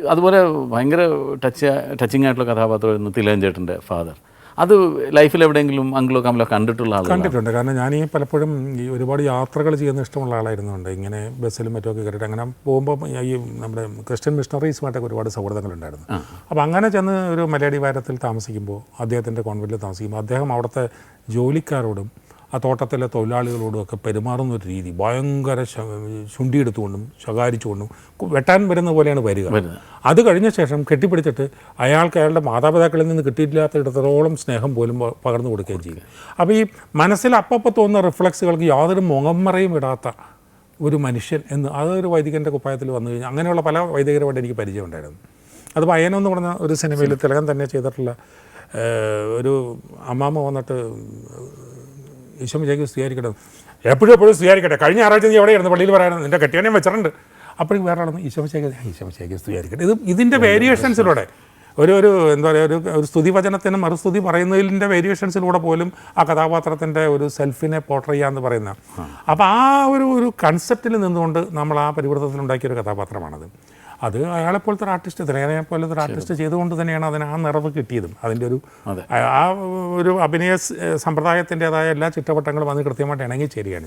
അതുപോലെ ഭയങ്കര ടച്ചിങ് ആയിട്ടുള്ള കഥാപാത്രമായിരുന്നു തിലകൻ ചേട്ടൻ്റെ ഫാദർ. അത് ലൈഫിൽ എവിടെയെങ്കിലും അങ്കിളോ കമലോ കണ്ടിട്ടുള്ള ആളാണ്? കണ്ടിട്ടുണ്ട്. കാരണം ഞാൻ പലപ്പോഴും ഈ ഒരുപാട് യാത്രകൾ ചെയ്യുന്ന ഇഷ്ടമുള്ള ആളായിരുന്നുണ്ട്. ഇങ്ങനെ ബസ്സിലും മറ്റുമൊക്കെ കയറിയിട്ട് അങ്ങനെ പോകുമ്പോൾ ഈ നമ്മുടെ ക്രിസ്ത്യൻ മിഷണറീസുമായിട്ടൊക്കെ ഒരുപാട് സൗഹൃദങ്ങളുണ്ടായിരുന്നു. അപ്പോൾ അങ്ങനെ ചെന്ന് ഒരു മലയാളി വാരത്തിൽ താമസിക്കുമ്പോൾ, അദ്ദേഹത്തിൻ്റെ കോൺവെൻറ്റിൽ താമസിക്കുമ്പോൾ, അദ്ദേഹം അവിടുത്തെ ജോലിക്കാരോടും ആ തോട്ടത്തിലെ തൊഴിലാളികളോടും ഒക്കെ പെരുമാറുന്ന ഒരു രീതി ഭയങ്കര ചുണ്ടിയെടുത്തുകൊണ്ടും ശകാരിച്ചുകൊണ്ടും വെട്ടാൻ വരുന്ന പോലെയാണ് വരിക. അത് കഴിഞ്ഞ ശേഷം കെട്ടിപ്പിടിച്ചിട്ട് അയാൾക്ക് അയാളുടെ മാതാപിതാക്കളിൽ നിന്ന് കിട്ടിയില്ലാത്തിടത്തോളം സ്നേഹം പോലും പകർന്നു കൊടുക്കുകയും ചെയ്യും. അപ്പോൾ ഈ മനസ്സിൽ അപ്പം തോന്നുന്ന റിഫ്ലക്സുകൾക്ക് യാതൊരു മുഖംമറയും ഇടാത്ത ഒരു മനുഷ്യൻ എന്ന് അതൊരു വൈദികൻ്റെ കുപ്പായത്തിൽ വന്നു കഴിഞ്ഞാൽ അങ്ങനെയുള്ള പല വൈദികരുമായിട്ട് എനിക്ക് പരിചയമുണ്ടായിരുന്നു. അത് പയ്യനം എന്ന് പറഞ്ഞ ഒരു സിനിമയിൽ തിലകൻ തന്നെ ചെയ്തിട്ടുള്ള ഒരു അമ്മാമ്മ വന്നിട്ട് ഈശോമിശിഹായ്ക്ക് സ്തുതിയായിരിക്കട്ടെ, എപ്പോഴും സ്തുതിയായിരിക്കട്ടെ, കഴിഞ്ഞ ഞായറാഴ്ച നീ എവിടെയായിരുന്നു പള്ളിയിൽ പറയാനും നിൻ്റെ കെട്ടിയവനെയും വെച്ചിട്ടുണ്ട്. അപ്പോഴേക്കും വേറെ ആളൊന്നും ഈശോമിശിഹായ്ക്ക് സ്തുതിയായിരിക്കട്ടെ. ഇതിൻ്റെ വേരിയേഷൻസിലൂടെ ഒരു എന്താ പറയുക ഒരു സ്തുതിവചനത്തിന് മറുസ്തുതി പറയുന്നതിൻ്റെ വേരിയേഷൻസിലൂടെ പോലും ആ കഥാപാത്രത്തിൻ്റെ ഒരു സെൽഫിനെ പോർട്രേ ചെയ്യാമെന്ന് പറയുന്ന അപ്പോൾ ആ ഒരു കൺസെപ്റ്റിൽ നിന്നുകൊണ്ട് നമ്മൾ ആ പരിവൃത്തത്തിലുണ്ടാക്കിയൊരു കഥാപാത്രമാണത്. അത് അയാളെപ്പോലത്തെ ഒരു ആർട്ടിസ്റ്റ്, തിലകനെ പോലത്തെ ഒരു ആർട്ടിസ്റ്റ് ചെയ്തുകൊണ്ട് തന്നെയാണ് അതിന് ആ നിറവ് കിട്ടിയതും. അതിൻ്റെ ആ ഒരു അഭിനയ സമ്പ്രദായത്തിൻ്റെതായ എല്ലാ ചിട്ടവട്ടങ്ങളും അതിന് കൃത്യമായിട്ട് ഇണങ്ങി ചേരുകയാണ്.